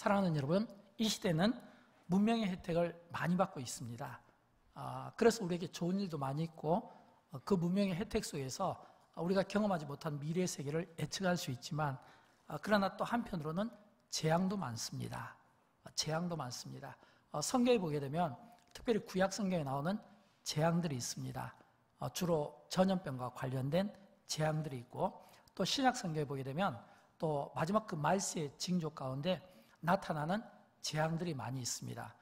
사랑하는 여러분, 이 시대는 문명의 혜택을 많이 받고 있습니다. 그래서 우리에게 좋은 일도 많이 있고 그 문명의 혜택 속에서 우리가 경험하지 못한 미래의 세계를 예측할 수 있지만 그러나 또 한편으로는 재앙도 많습니다. 재앙도 많습니다. 성경에 보게 되면 특별히 구약 성경에 나오는 재앙들이 있습니다. 주로 전염병과 관련된 재앙들이 있고 또 신약 성경에 보게 되면 또 마지막 그 말세의 징조 가운데 나타나는 재앙들이 많이 있습니다.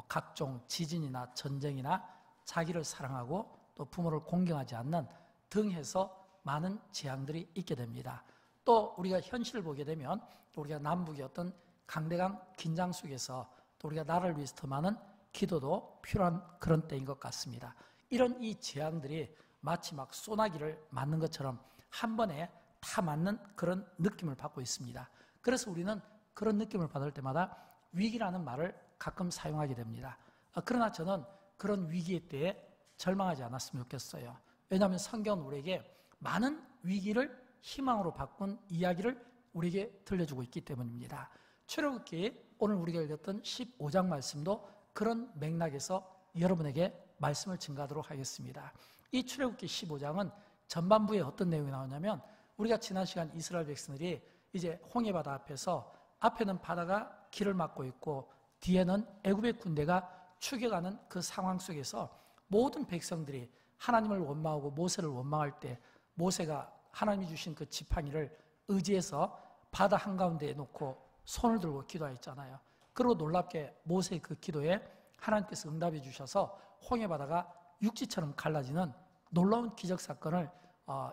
각종 지진이나 전쟁이나 자기를 사랑하고 또 부모를 공경하지 않는 등 해서 많은 재앙들이 있게 됩니다. 또 우리가 현실을 보게 되면 또 우리가 남북의 어떤 강대강 긴장 속에서 또 우리가 나라를 위해서 더 많은 기도도 필요한 그런 때인 것 같습니다. 이런 이 재앙들이 마치 막 소나기를 맞는 것처럼 한 번에 다 맞는 그런 느낌을 받고 있습니다. 그래서 우리는 그런 느낌을 받을 때마다 위기라는 말을 가끔 사용하게 됩니다. 그러나 저는 그런 위기의 때에 절망하지 않았으면 좋겠어요. 왜냐하면 성경은 우리에게 많은 위기를 희망으로 바꾼 이야기를 우리에게 들려주고 있기 때문입니다. 출애굽기 오늘 우리가 읽었던 15장 말씀도 그런 맥락에서 여러분에게 말씀을 증가하도록 하겠습니다. 이 출애굽기 15장은 전반부에 어떤 내용이 나오냐면 우리가 지난 시간 이스라엘 백성들이 이제 홍해바다 앞에서 앞에는 바다가 길을 막고 있고 뒤에는 애굽의 군대가 추격하는 그 상황 속에서 모든 백성들이 하나님을 원망하고 모세를 원망할 때 모세가 하나님이 주신 그 지팡이를 의지해서 바다 한가운데에 놓고 손을 들고 기도했잖아요. 그리고 놀랍게 모세의 그 기도에 하나님께서 응답해 주셔서 홍해바다가 육지처럼 갈라지는 놀라운 기적사건을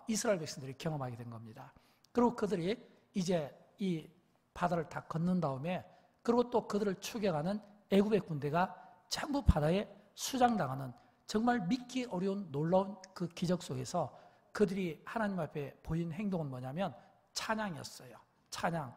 이스라엘 백성들이 경험하게 된 겁니다. 그리고 그들이 이제 이 바다를 다 건넌 다음에 그리고 또 그들을 추격하는 애굽의 군대가 전부 바다에 수장당하는 정말 믿기 어려운 놀라운 그 기적 속에서 그들이 하나님 앞에 보인 행동은 뭐냐면 찬양이었어요. 찬양.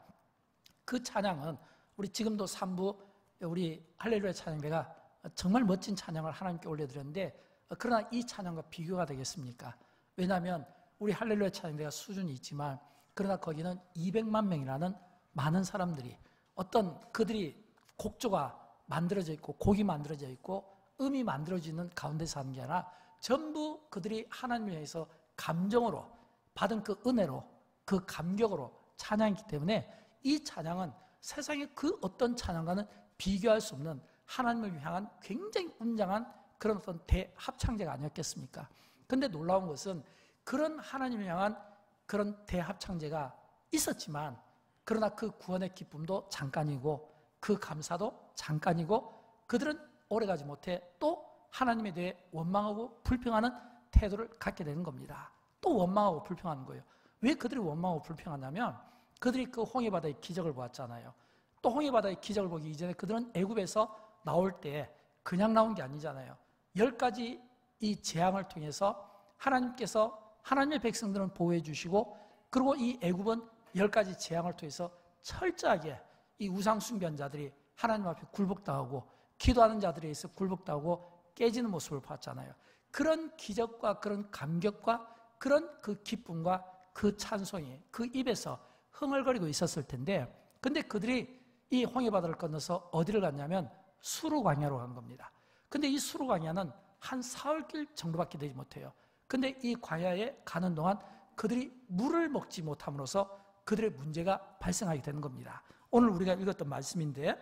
그 찬양은 우리 지금도 3부 우리 할렐루야 찬양대가 정말 멋진 찬양을 하나님께 올려드렸는데 그러나 이 찬양과 비교가 되겠습니까? 왜냐하면 우리 할렐루야 찬양대가 수준이 있지만 그러나 거기는 200만 명이라는 많은 사람들이 어떤 그들이 곡조가 만들어져 있고 곡이 만들어져 있고 음이 만들어지는 가운데서 하는 게 아니라 전부 그들이 하나님을 위해서 감정으로 받은 그 은혜로 그 감격으로 찬양이기 때문에 이 찬양은 세상의 그 어떤 찬양과는 비교할 수 없는 하나님을 향한 굉장히 웅장한 그런 어떤 대합창제가 아니었겠습니까? 그런데 놀라운 것은 그런 하나님을 향한 그런 대합창제가 있었지만 그러나 그 구원의 기쁨도 잠깐이고 그 감사도 잠깐이고 그들은 오래가지 못해 또 하나님에 대해 원망하고 불평하는 태도를 갖게 되는 겁니다. 또 원망하고 불평하는 거예요. 왜 그들이 원망하고 불평하냐면 그들이 그 홍해바다의 기적을 보았잖아요. 또 홍해바다의 기적을 보기 이전에 그들은 애굽에서 나올 때 그냥 나온 게 아니잖아요. 10가지 이 재앙을 통해서 하나님께서 하나님의 백성들은 보호해 주시고 그리고 이 애굽은 10가지 재앙을 통해서 철저하게 이 우상 숭배자들이 하나님 앞에 굴복당하고 기도하는 자들에 의해서 굴복당하고 깨지는 모습을 봤잖아요. 그런 기적과 그런 감격과 그런 그 기쁨과 그 찬송이 그 입에서 흥얼거리고 있었을 텐데 근데 그들이 이 홍해바다를 건너서 어디를 갔냐면 수르 광야로 간 겁니다. 근데 이 수르 광야는 한 사흘길 정도밖에 되지 못해요. 근데 이 광야에 가는 동안 그들이 물을 먹지 못함으로써 그들의 문제가 발생하게 되는 겁니다. 오늘 우리가 읽었던 말씀인데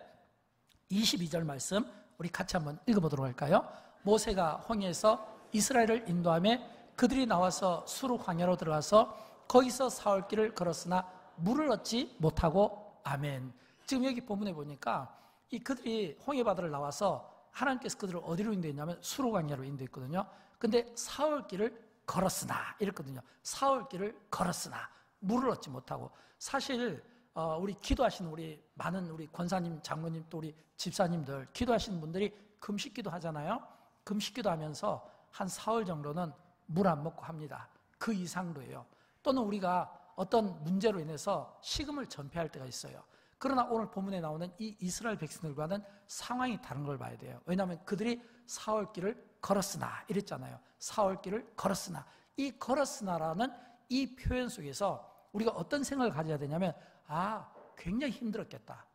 22절 말씀 우리 같이 한번 읽어보도록 할까요? 모세가 홍해에서 이스라엘을 인도하며 그들이 나와서 수르 광야로 들어가서 거기서 사흘길을 걸었으나 물을 얻지 못하고 아멘. 지금 여기 본문에 보니까 이 그들이 홍해바다를 나와서 하나님께서 그들을 어디로 인도했냐면 수르 광야로 인도했거든요. 근데 사흘길을 걸었으나 이랬거든요. 사흘길을 걸었으나 물을 얻지 못하고 사실 우리 기도하시는 우리 많은 우리 권사님, 장로님 또 우리 집사님들 기도하시는 분들이 금식기도 하잖아요. 금식기도 하면서 한 사흘 정도는 물 안 먹고 합니다. 그 이상도예요. 또는 우리가 어떤 문제로 인해서 식음을 전폐할 때가 있어요. 그러나 오늘 본문에 나오는 이 이스라엘 백성들과는 상황이 다른 걸 봐야 돼요. 왜냐하면 그들이 사흘길을 걸었으나 이랬잖아요. 사흘길을 걸었으나 이 걸었으나라는 이 표현 속에서 우리가 어떤 생각을 가져야 되냐면 굉장히 힘들었겠다.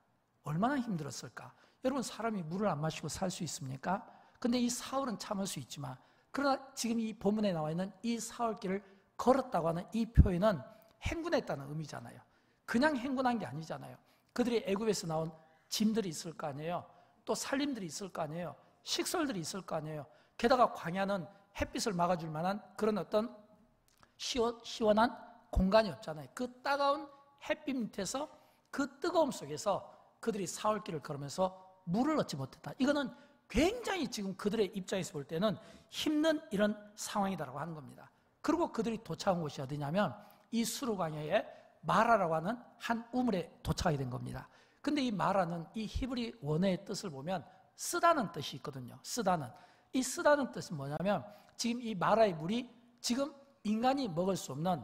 얼마나 힘들었을까? 여러분, 사람이 물을 안 마시고 살 수 있습니까? 근데 이 사울은 참을 수 있지만, 그러나 지금 이 본문에 나와 있는 이 사울길을 걸었다고 하는 이 표현은 행군했다는 의미잖아요. 그냥 행군한 게 아니잖아요. 그들이 애굽에서 나온 짐들이 있을 거 아니에요. 또 살림들이 있을 거 아니에요. 식솔들이 있을 거 아니에요. 게다가 광야는 햇빛을 막아줄 만한 그런 어떤 시원한 공간이 없잖아요. 그 따가운 햇빛 밑에서 그 뜨거움 속에서 그들이 사울길을 걸으면서 물을 얻지 못했다. 이거는 굉장히 지금 그들의 입장에서 볼 때는 힘든 이런 상황이다라고 하는 겁니다. 그리고 그들이 도착한 곳이 어디냐면 이 수르광야의 마라라고 하는 한 우물에 도착하게 된 겁니다. 근데 이 마라는 이 히브리 원어의 뜻을 보면 쓰다는 뜻이 있거든요. 쓰다는. 이 쓰다는 뜻은 뭐냐면 지금 이 마라의 물이 지금 인간이 먹을 수 없는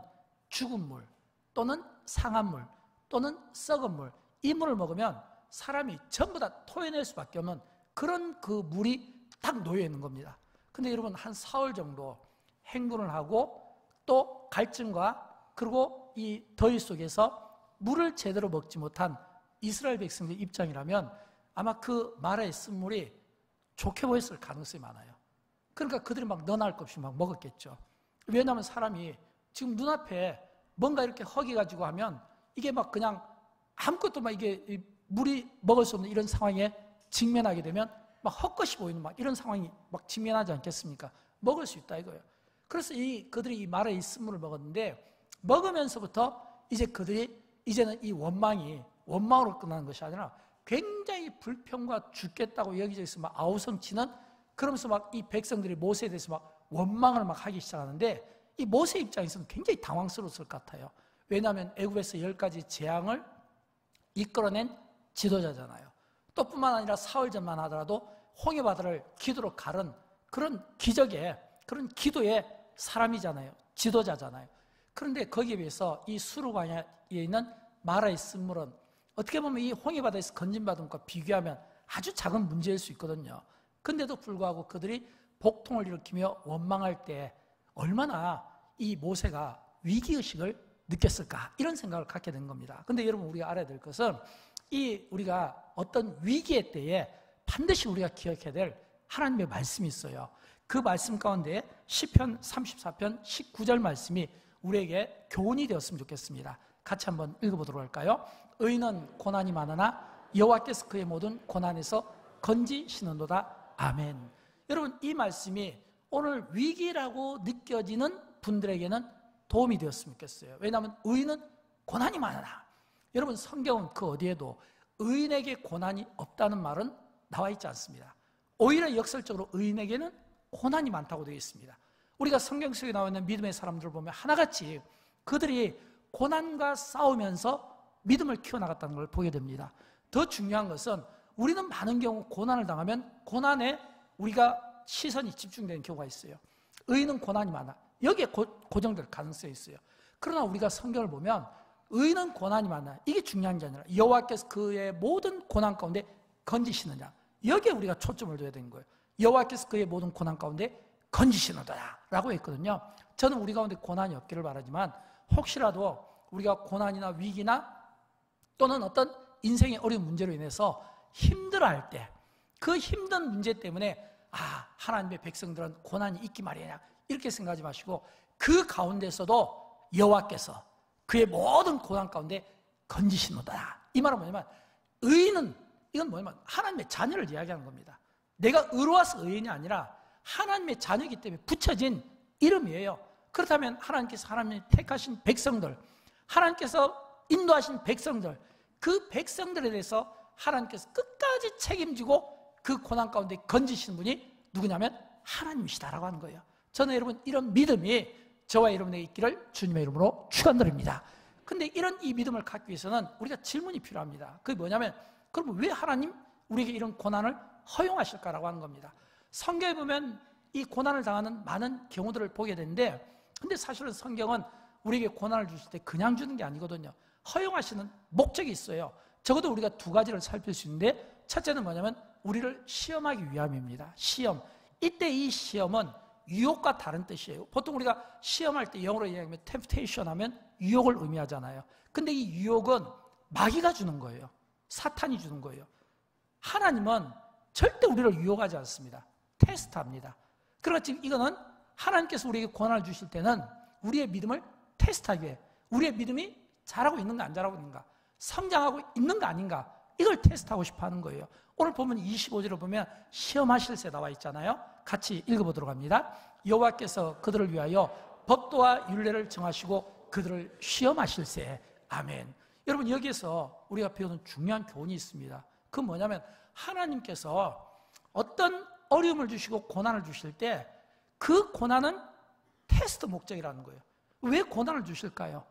죽은 물 또는 상한 물 또는 썩은 물, 이 물을 먹으면 사람이 전부 다 토해낼 수밖에 없는 그런 그 물이 딱 놓여 있는 겁니다. 근데 여러분, 한 사흘 정도 행군을 하고 또 갈증과 그리고 이 더위 속에서 물을 제대로 먹지 못한 이스라엘 백성들 입장이라면 아마 그 마라의 쓴물이 좋게 보였을 가능성이 많아요. 그러니까 그들이 막 너나 할 것 없이 막 먹었겠죠. 왜냐하면 사람이 지금 눈앞에 뭔가 이렇게 허기가지고 하면 이게 막 그냥 아무것도 막 이게 물이 먹을 수 없는 이런 상황에 직면하게 되면 막 헛것이 보이는 막 이런 상황이 막 직면하지 않겠습니까? 먹을 수 있다 이거예요. 그래서 그들이 이 마라의 쓴물을 먹었는데 먹으면서부터 이제 그들이 이제는 이 원망으로 끝나는 것이 아니라 굉장히 불평과 죽겠다고 여기저기서 막 아우성치는, 그러면서 막 이 백성들이 모세에 대해서 막 원망을 막 하기 시작하는데 이 모세 입장에서는 굉장히 당황스러웠을 것 같아요. 왜냐하면 애굽에서 10가지 재앙을 이끌어낸 지도자잖아요. 또 뿐만 아니라 사흘 전만 하더라도 홍해바다를 기도로 가른 그런 기적의 그런 기도의 사람이잖아요. 지도자잖아요. 그런데 거기에 비해서 이 수르광야에 있는 마라의 쓴물은 어떻게 보면 이 홍해바다에서 건진받은 것과 비교하면 아주 작은 문제일 수 있거든요. 근데도 불구하고 그들이 복통을 일으키며 원망할 때 얼마나 이 모세가 위기의식을 느꼈을까, 이런 생각을 갖게 된 겁니다. 근데 여러분, 우리가 알아야 될 것은 우리가 어떤 위기의 때에 반드시 우리가 기억해야 될 하나님의 말씀이 있어요. 그 말씀 가운데 시편 34편 19절 말씀이 우리에게 교훈이 되었으면 좋겠습니다. 같이 한번 읽어보도록 할까요? 의인은 고난이 많으나 여호와께서 그의 모든 고난에서 건지시는도다. 아멘. 여러분, 이 말씀이 오늘 위기라고 느껴지는 분들에게는 도움이 되었으면 좋겠어요. 왜냐하면 의인은 고난이 많으나, 여러분, 성경은 그 어디에도 의인에게 고난이 없다는 말은 나와 있지 않습니다. 오히려 역설적으로 의인에게는 고난이 많다고 되어 있습니다. 우리가 성경 속에 나와 있는 믿음의 사람들을 보면 하나같이 그들이 고난과 싸우면서 믿음을 키워나갔다는 걸 보게 됩니다. 더 중요한 것은 우리는 많은 경우 고난을 당하면 고난에 우리가 시선이 집중되는 경우가 있어요. 의인은 고난이 많아. 여기에 고정될 가능성이 있어요. 그러나 우리가 성경을 보면 의인은 고난이 많아. 이게 중요한 게 아니라 여호와께서 그의 모든 고난 가운데 건지시느냐. 여기에 우리가 초점을 둬야 되는 거예요. 여호와께서 그의 모든 고난 가운데 건지시느냐 라고 했거든요. 저는 우리 가운데 고난이 없기를 바라지만 혹시라도 우리가 고난이나 위기나 또는 어떤 인생의 어려운 문제로 인해서 힘들어할 때, 그 힘든 문제 때문에 하나님의 백성들은 고난이 있기 마련이야, 이렇게 생각하지 마시고 그 가운데서도 여호와께서 그의 모든 고난 가운데 건지시노다. 이 말은 뭐냐면 의인은, 이건 뭐냐면 하나님의 자녀를 이야기하는 겁니다. 내가 의로워서 의인이 아니라 하나님의 자녀이기 때문에 붙여진 이름이에요. 그렇다면 하나님께서 하나님이 택하신 백성들, 하나님께서 인도하신 백성들, 그 백성들에 대해서 하나님께서 끝까지 책임지고 그 고난 가운데 건지시는 분이 누구냐면 하나님이시다라고 하는 거예요. 저는 여러분, 이런 믿음이 저와 여러분에게 있기를 주님의 이름으로 축원드립니다. 근데 이런 이 믿음을 갖기 위해서는 우리가 질문이 필요합니다. 그게 뭐냐면, 그럼 왜 하나님 우리에게 이런 고난을 허용하실까라고 하는 겁니다. 성경에 보면 이 고난을 당하는 많은 경우들을 보게 되는데, 근데 사실은 성경은 우리에게 고난을 주실 때 그냥 주는 게 아니거든요. 허용하시는 목적이 있어요. 적어도 우리가 두 가지를 살필 수 있는데, 첫째는 뭐냐면 우리를 시험하기 위함입니다. 시험. 이때 이 시험은 유혹과 다른 뜻이에요. 보통 우리가 시험할 때 영어로 얘기하면 temptation 하면 유혹을 의미하잖아요. 근데 이 유혹은 마귀가 주는 거예요. 사탄이 주는 거예요. 하나님은 절대 우리를 유혹하지 않습니다. 테스트합니다. 그러니까 지금 이거는 하나님께서 우리에게 고난을 주실 때는 우리의 믿음을 테스트하기 위해, 우리의 믿음이 잘하고 있는가 안 잘하고 있는가, 성장하고 있는가 아닌가, 이걸 테스트하고 싶어 하는 거예요. 오늘 보면 25절을 보면 시험하실세 나와 있잖아요. 같이 읽어보도록 합니다. 여호와께서 그들을 위하여 법도와 율례를 정하시고 그들을 시험하실세. 아멘. 여러분, 여기에서 우리가 배우는 중요한 교훈이 있습니다. 그건 뭐냐면 하나님께서 어떤 어려움을 주시고 고난을 주실 때 그 고난은 테스트 목적이라는 거예요. 왜 고난을 주실까요?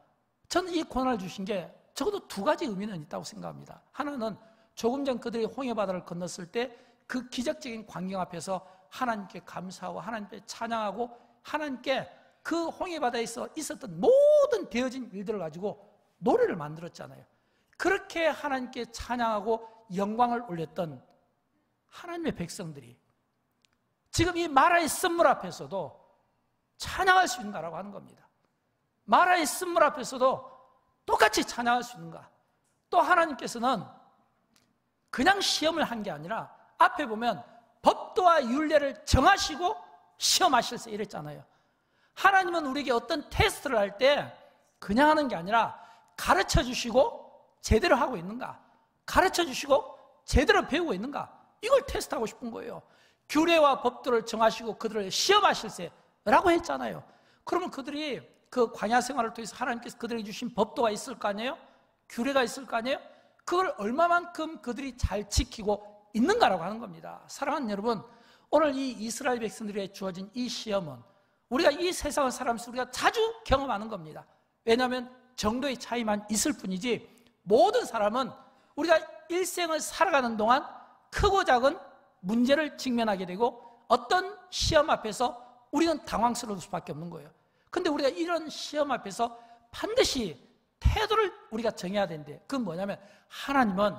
저는 이 고난을 주신 게 적어도 두 가지 의미는 있다고 생각합니다. 하나는 조금 전 그들이 홍해바다를 건넜을 때 그 기적적인 광경 앞에서 하나님께 감사하고 하나님께 찬양하고 하나님께 그 홍해바다에서 있었던 모든 되어진 일들을 가지고 노래를 만들었잖아요. 그렇게 하나님께 찬양하고 영광을 올렸던 하나님의 백성들이 지금 이 마라의 쓴물 앞에서도 찬양할 수 있는가라고 하는 겁니다. 마라의 쓴물 앞에서도 똑같이 찬양할 수 있는가? 또 하나님께서는 그냥 시험을 한 게 아니라 앞에 보면 법도와 율례를 정하시고 시험하실세 이랬잖아요. 하나님은 우리에게 어떤 테스트를 할 때 그냥 하는 게 아니라 가르쳐 주시고 제대로 하고 있는가, 가르쳐 주시고 제대로 배우고 있는가, 이걸 테스트하고 싶은 거예요. 규례와 법도를 정하시고 그들을 시험하실세라고 했잖아요. 그러면 그들이 그 광야 생활을 통해서 하나님께서 그들에게 주신 법도가 있을 거 아니에요? 규례가 있을 거 아니에요? 그걸 얼마만큼 그들이 잘 지키고 있는가라고 하는 겁니다. 사랑하는 여러분, 오늘 이 이스라엘 백성들에게 주어진 이 시험은 우리가 이 세상을 살아가면서 우리가 자주 경험하는 겁니다. 왜냐하면 정도의 차이만 있을 뿐이지 모든 사람은 우리가 일생을 살아가는 동안 크고 작은 문제를 직면하게 되고 어떤 시험 앞에서 우리는 당황스러울 수밖에 없는 거예요. 근데 우리가 이런 시험 앞에서 반드시 태도를 우리가 정해야 되는데 그건 뭐냐면 하나님은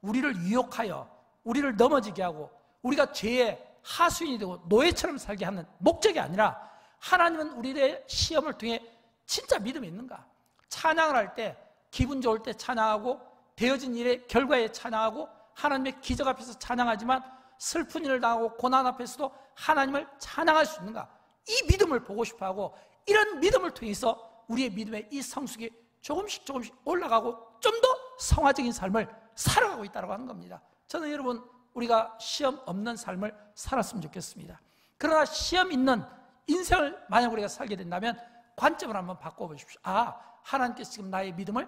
우리를 유혹하여 우리를 넘어지게 하고 우리가 죄의 하수인이 되고 노예처럼 살게 하는 목적이 아니라 하나님은 우리의 시험을 통해 진짜 믿음이 있는가? 찬양을 할 때 기분 좋을 때 찬양하고 되어진 일의 결과에 찬양하고 하나님의 기적 앞에서 찬양하지만 슬픈 일을 당하고 고난 앞에서도 하나님을 찬양할 수 있는가? 이 믿음을 보고 싶어하고 이런 믿음을 통해서 우리의 믿음의 이 성숙이 조금씩 올라가고 좀 더 성화적인 삶을 살아가고 있다고 하는 겁니다. 저는 여러분 우리가 시험 없는 삶을 살았으면 좋겠습니다. 그러나 시험 있는 인생을 만약 우리가 살게 된다면 관점을 한번 바꿔보십시오. 아, 하나님께서 지금 나의 믿음을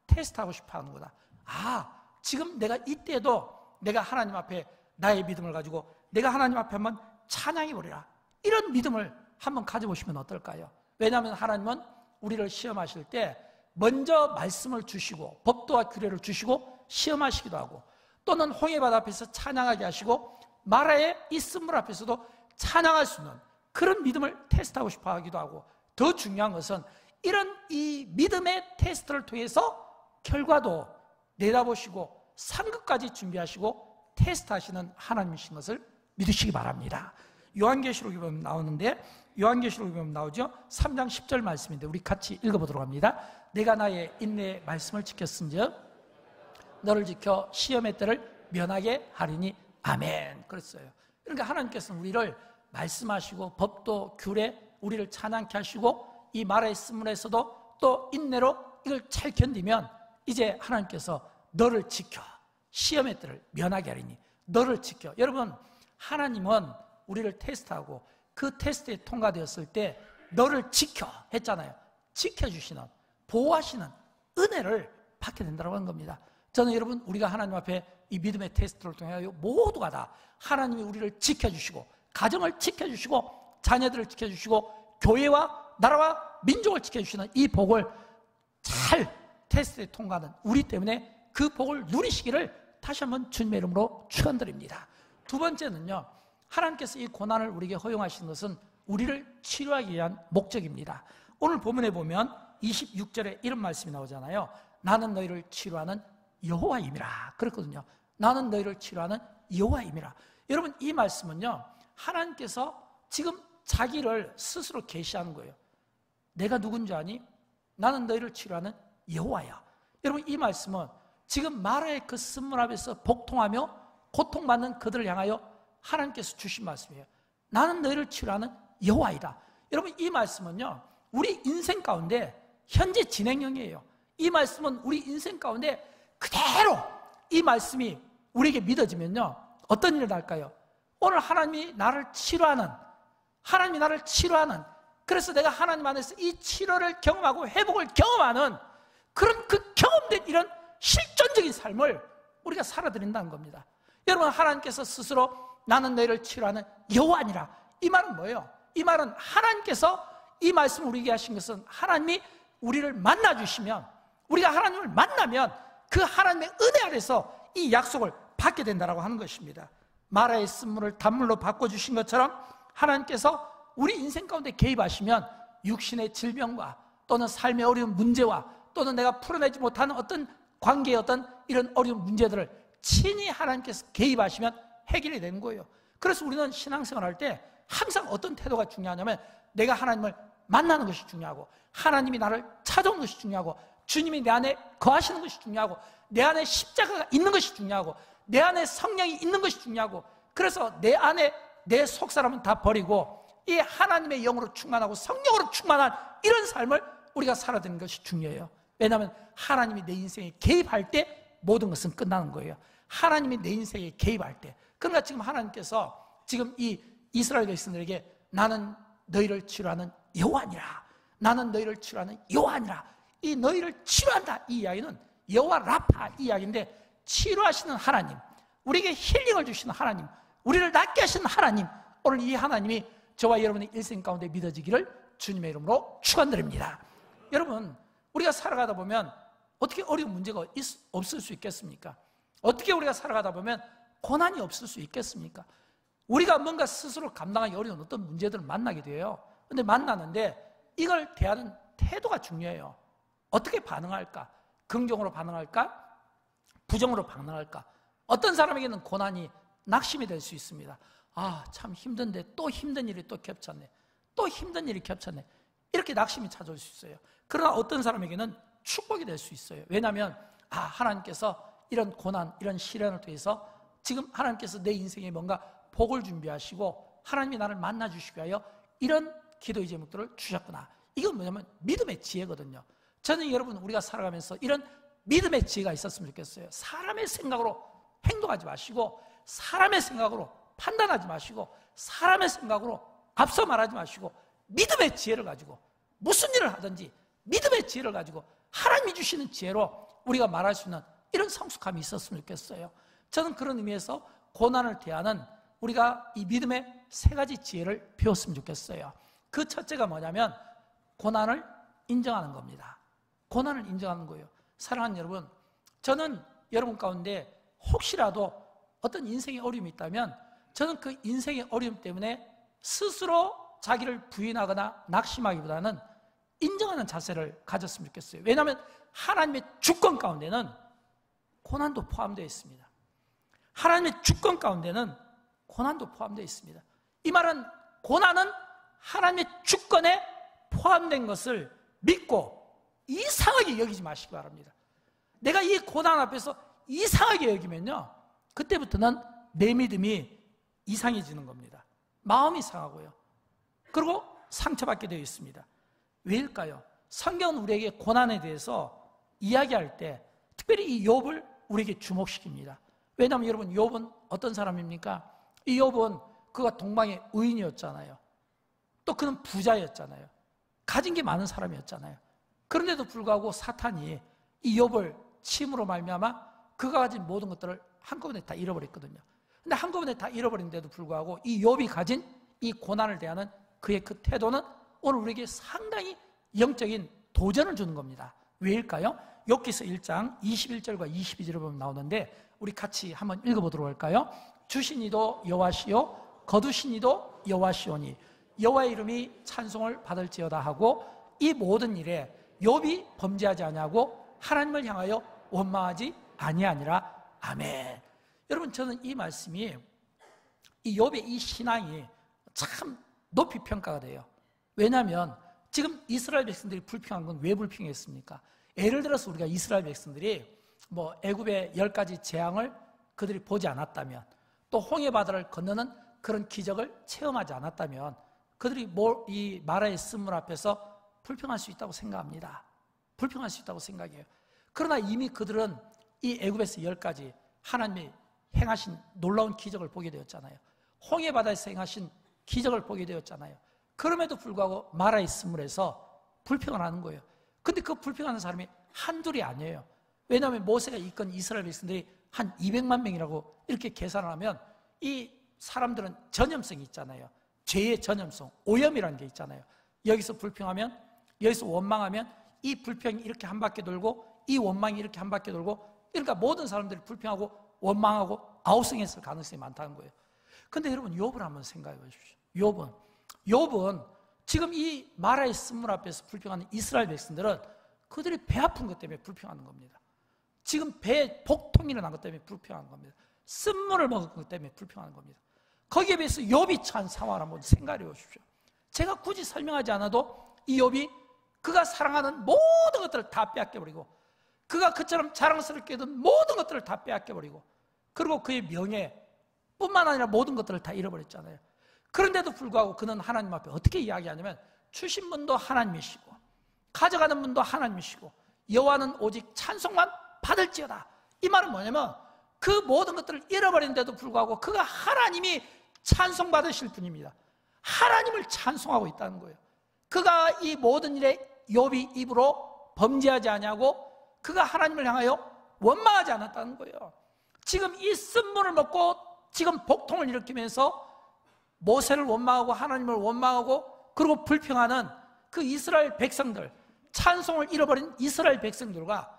테스트하고 싶어 하는구나. 아, 지금 내가 이때도 내가 하나님 앞에 나의 믿음을 가지고 내가 하나님 앞에 한번 찬양해보리라. 이런 믿음을 한번 가져보시면 어떨까요? 왜냐하면 하나님은 우리를 시험하실 때 먼저 말씀을 주시고 법도와 규례를 주시고 시험하시기도 하고 또는 홍해바다 앞에서 찬양하게 하시고 마라의 이 쓴물 앞에서도 찬양할 수 있는 그런 믿음을 테스트하고 싶어 하기도 하고 더 중요한 것은 이런 이 믿음의 테스트를 통해서 결과도 내다보시고 상급까지 준비하시고 테스트하시는 하나님이신 것을 믿으시기 바랍니다. 요한계시록에 보면 나오는데 요한계시록에 보면 나오죠. 3장 10절 말씀인데 우리 같이 읽어보도록 합니다. 내가 나의 인내의 말씀을 지켰은즉 너를 지켜 시험의 때를 면하게 하리니 아멘. 그랬어요. 그러니까 하나님께서는 우리를 말씀하시고 법도 규례 우리를 찬양케 하시고 이 마라의 쓴물에서도 또 인내로 이걸 잘 견디면 이제 하나님께서 너를 지켜 시험의 때를 면하게 하리니 너를 지켜. 여러분 하나님은 우리를 테스트하고 그 테스트에 통과되었을 때 너를 지켜 했잖아요. 지켜주시는 보호하시는 은혜를 받게 된다고 하는 겁니다. 저는 여러분 우리가 하나님 앞에 이 믿음의 테스트를 통해 모두가 다 하나님이 우리를 지켜주시고 가정을 지켜주시고 자녀들을 지켜주시고 교회와 나라와 민족을 지켜주시는 이 복을 잘 테스트에 통과하는 우리 때문에 그 복을 누리시기를 다시 한번 주님의 이름으로 축원드립니다. 두 번째는요, 하나님께서 이 고난을 우리에게 허용하신 것은 우리를 치료하기 위한 목적입니다. 오늘 본문에 보면 26절에 이런 말씀이 나오잖아요. 나는 너희를 치료하는 여호와임이라 그랬거든요. 나는 너희를 치료하는 여호와임이라. 여러분 이 말씀은요, 하나님께서 지금 자기를 스스로 계시하는 거예요. 내가 누군지 아니? 나는 너희를 치료하는 여호와야. 여러분 이 말씀은 지금 마라의 그 쓴물 앞에서 복통하며 고통받는 그들을 향하여 하나님께서 주신 말씀이에요. 나는 너희를 치료하는 여호와이다. 여러분, 이 말씀은요, 우리 인생 가운데 현재 진행형이에요. 이 말씀은 우리 인생 가운데 그대로 이 말씀이 우리에게 믿어지면요, 어떤 일이 날까요? 오늘 하나님이 나를 치료하는, 그래서 내가 하나님 안에서 이 치료를 경험하고 회복을 경험하는 그런 그 경험된 이런 실존적인 삶을 우리가 살아드린다는 겁니다. 여러분, 하나님께서 스스로 나는 너희를 치료하는 여호와니라. 이 말은 뭐예요? 이 말은 하나님께서 이 말씀을 우리에게 하신 것은 하나님이 우리를 만나주시면, 우리가 하나님을 만나면 그 하나님의 은혜 아래서 이 약속을 받게 된다고 하는 것입니다. 마라의 쓴물을 단물로 바꿔주신 것처럼 하나님께서 우리 인생 가운데 개입하시면 육신의 질병과 또는 삶의 어려운 문제와 또는 내가 풀어내지 못하는 어떤 관계의 어떤 이런 어려운 문제들을 친히 하나님께서 개입하시면 해결이 되는 거예요. 그래서 우리는 신앙생활할 때 항상 어떤 태도가 중요하냐면, 내가 하나님을 만나는 것이 중요하고, 하나님이 나를 찾아오는 것이 중요하고, 주님이 내 안에 거하시는 것이 중요하고, 내 안에 십자가가 있는 것이 중요하고, 내 안에 성령이 있는 것이 중요하고, 그래서 내 안에 내 속사람은 다 버리고 이 하나님의 영으로 충만하고 성령으로 충만한 이런 삶을 우리가 살아가는 것이 중요해요. 왜냐하면 하나님이 내 인생에 개입할 때 모든 것은 끝나는 거예요. 하나님이 내 인생에 개입할 때. 그러니까 지금 하나님께서 지금 이 이스라엘 백성들에게 나는 너희를 치료하는 여호와니라, 나는 너희를 치료하는 여호와니라, 이 너희를 치료한다, 이 이야기는 여호와 라파 이 이야기인데, 치료하시는 하나님, 우리에게 힐링을 주시는 하나님, 우리를 낫게 하시는 하나님, 오늘 이 하나님이 저와 여러분의 일생 가운데 믿어지기를 주님의 이름으로 축원드립니다. 여러분, 우리가 살아가다 보면 어떻게 어려운 문제가 없을 수 있겠습니까? 어떻게 우리가 살아가다 보면 고난이 없을 수 있겠습니까? 우리가 뭔가 스스로 감당하기 어려운 어떤 문제들을 만나게 돼요. 근데 만나는데 이걸 대하는 태도가 중요해요. 어떻게 반응할까? 긍정으로 반응할까? 부정으로 반응할까? 어떤 사람에게는 고난이 낙심이 될 수 있습니다. 아, 참 힘든데 또 힘든 일이 또 겹쳤네, 또 힘든 일이 겹쳤네, 이렇게 낙심이 찾아올 수 있어요. 그러나 어떤 사람에게는 축복이 될 수 있어요. 왜냐하면 하나님께서 이런 고난, 이런 시련을 통해서 지금 하나님께서 내 인생에 뭔가 복을 준비하시고 하나님이 나를 만나주시기 위하여 이런 기도의 제목들을 주셨구나. 이건 뭐냐면 믿음의 지혜거든요. 저는 여러분, 우리가 살아가면서 이런 믿음의 지혜가 있었으면 좋겠어요. 사람의 생각으로 행동하지 마시고, 사람의 생각으로 판단하지 마시고, 사람의 생각으로 앞서 말하지 마시고, 믿음의 지혜를 가지고 무슨 일을 하든지 믿음의 지혜를 가지고 하나님이 주시는 지혜로 우리가 말할 수 있는 이런 성숙함이 있었으면 좋겠어요. 저는 그런 의미에서 고난을 대하는 우리가 이 믿음의 세 가지 지혜를 배웠으면 좋겠어요. 그 첫째가 뭐냐면 고난을 인정하는 겁니다. 고난을 인정하는 거예요. 사랑하는 여러분, 저는 여러분 가운데 혹시라도 어떤 인생의 어려움이 있다면 저는 그 인생의 어려움 때문에 스스로 자기를 부인하거나 낙심하기보다는 인정하는 자세를 가졌으면 좋겠어요. 왜냐하면 하나님의 주권 가운데는 고난도 포함되어 있습니다. 하나님의 주권 가운데는 고난도 포함되어 있습니다. 이 말은 고난은 하나님의 주권에 포함된 것을 믿고 이상하게 여기지 마시기 바랍니다. 내가 이 고난 앞에서 이상하게 여기면요, 그때부터는 내 믿음이 이상해지는 겁니다. 마음이 상하고요, 그리고 상처받게 되어 있습니다. 왜일까요? 성경은 우리에게 고난에 대해서 이야기할 때 특별히 이 욥을 우리에게 주목시킵니다. 왜냐하면 여러분, 욥은 어떤 사람입니까? 이 욥은 그가 동방의 의인이었잖아요. 또 그는 부자였잖아요. 가진 게 많은 사람이었잖아요. 그런데도 불구하고 사탄이 이 욥을 침으로 말미암아 그가 가진 모든 것들을 한꺼번에 다 잃어버렸거든요. 근데 한꺼번에 다 잃어버린데도 불구하고 이 욥이 가진 이 고난을 대하는 그의 그 태도는 오늘 우리에게 상당히 영적인 도전을 주는 겁니다. 왜일까요? 욥기서 1장 21절과 22절을 보면 나오는데 우리 같이 한번 읽어보도록 할까요? 주신 이도 여호와시요 거두신 이도 여호와시오니 여호와의 이름이 찬송을 받을지어다 하고 이 모든 일에 욥이 범죄하지 아니하고 하나님을 향하여 원망하지 아니하니라. 아멘. 여러분, 저는 이 말씀이 이 욥의 이 신앙이 참 높이 평가가 돼요. 왜냐하면 지금 이스라엘 백성들이 불평한 건 왜 불평했습니까? 예를 들어서 우리가 이스라엘 백성들이 뭐 애굽의 10가지 재앙을 그들이 보지 않았다면, 또 홍해바다를 건너는 그런 기적을 체험하지 않았다면 그들이 이 마라의 쓴물 앞에서 불평할 수 있다고 생각합니다. 불평할 수 있다고 생각해요. 그러나 이미 그들은 이 애굽에서 10가지 하나님이 행하신 놀라운 기적을 보게 되었잖아요. 홍해바다에서 행하신 기적을 보게 되었잖아요. 그럼에도 불구하고 마라의 쓴물에서 불평을 하는 거예요. 근데 그 불평하는 사람이 한둘이 아니에요. 왜냐하면 모세가 이끈 이스라엘 백성들이 한 200만 명이라고 이렇게 계산을 하면 이 사람들은 전염성이 있잖아요. 죄의 전염성, 오염이라는 게 있잖아요. 여기서 불평하면, 여기서 원망하면 이 불평이 이렇게 한 바퀴 돌고 이 원망이 이렇게 한 바퀴 돌고, 그러니까 모든 사람들이 불평하고 원망하고 아우성했을 가능성이 많다는 거예요. 근데 여러분, 욥을 한번 생각해 보십시오. 욥은 지금 이 마라의 쓴물 앞에서 불평하는 이스라엘 백성들은 그들이 배 아픈 것 때문에 불평하는 겁니다. 지금 배에 복통이 일어난 것 때문에 불평하는 겁니다. 쓴물을 먹은 것 때문에 불평하는 겁니다. 거기에 비해서 욥이 처한 상황을 한번 생각해 보십시오. 제가 굳이 설명하지 않아도 이 욥이 그가 사랑하는 모든 것들을 다 빼앗겨버리고, 그가 그처럼 자랑스럽게 했던 모든 것들을 다 빼앗겨버리고, 그리고 그의 명예뿐만 아니라 모든 것들을 다 잃어버렸잖아요. 그런데도 불구하고 그는 하나님 앞에 어떻게 이야기하냐면, 주신 분도 하나님이시고 가져가는 분도 하나님이시고 여호와는 오직 찬송만 받을지어다. 이 말은 뭐냐면, 그 모든 것들을 잃어버린데도 불구하고 그가 하나님이 찬송받으실 분입니다. 하나님을 찬송하고 있다는 거예요. 그가 이 모든 일에 욥이 입으로 범죄하지 아니하고 그가 하나님을 향하여 원망하지 않았다는 거예요. 지금 이 쓴물을 먹고 지금 복통을 일으키면서 모세를 원망하고 하나님을 원망하고 그리고 불평하는 그 이스라엘 백성들, 찬송을 잃어버린 이스라엘 백성들과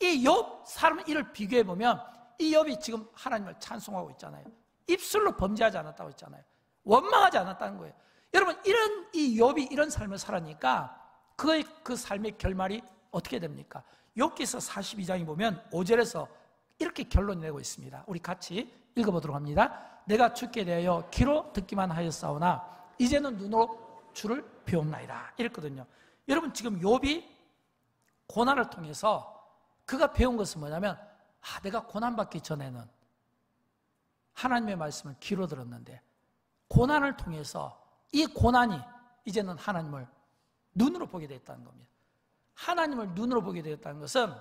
이 욥 사람의 일을 비교해 보면 이 욥이 지금 하나님을 찬송하고 있잖아요. 입술로 범죄하지 않았다고 했잖아요. 원망하지 않았다는 거예요. 여러분, 이런 이 욥이 이런 삶을 살았으니까 그 삶의 결말이 어떻게 됩니까? 욥기서 42장에 보면 5절에서 이렇게 결론 내고 있습니다. 우리 같이 읽어보도록 합니다. 내가 주께 대하여 귀로 듣기만 하였사오나 이제는 눈으로 주를 배웠나이다. 이랬거든요. 여러분, 지금 욥이 고난을 통해서 그가 배운 것은 뭐냐면, 내가 고난받기 전에는 하나님의 말씀을 귀로 들었는데 고난을 통해서 이 고난이 이제는 하나님을 눈으로 보게 되었다는 겁니다. 하나님을 눈으로 보게 되었다는 것은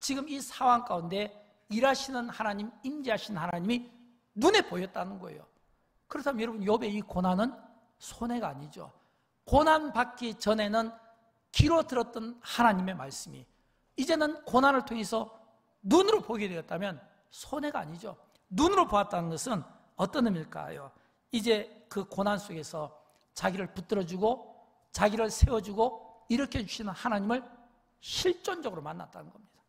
지금 이 상황 가운데 일하시는 하나님, 임재하신 하나님이 눈에 보였다는 거예요. 그렇다면 여러분, 욥의 이 고난은 손해가 아니죠. 고난받기 전에는 귀로 들었던 하나님의 말씀이 이제는 고난을 통해서 눈으로 보게 되었다면 손해가 아니죠. 눈으로 보았다는 것은 어떤 의미일까요? 이제 그 고난 속에서 자기를 붙들어주고 자기를 세워주고 일으켜주시는 하나님을 실존적으로 만났다는 겁니다.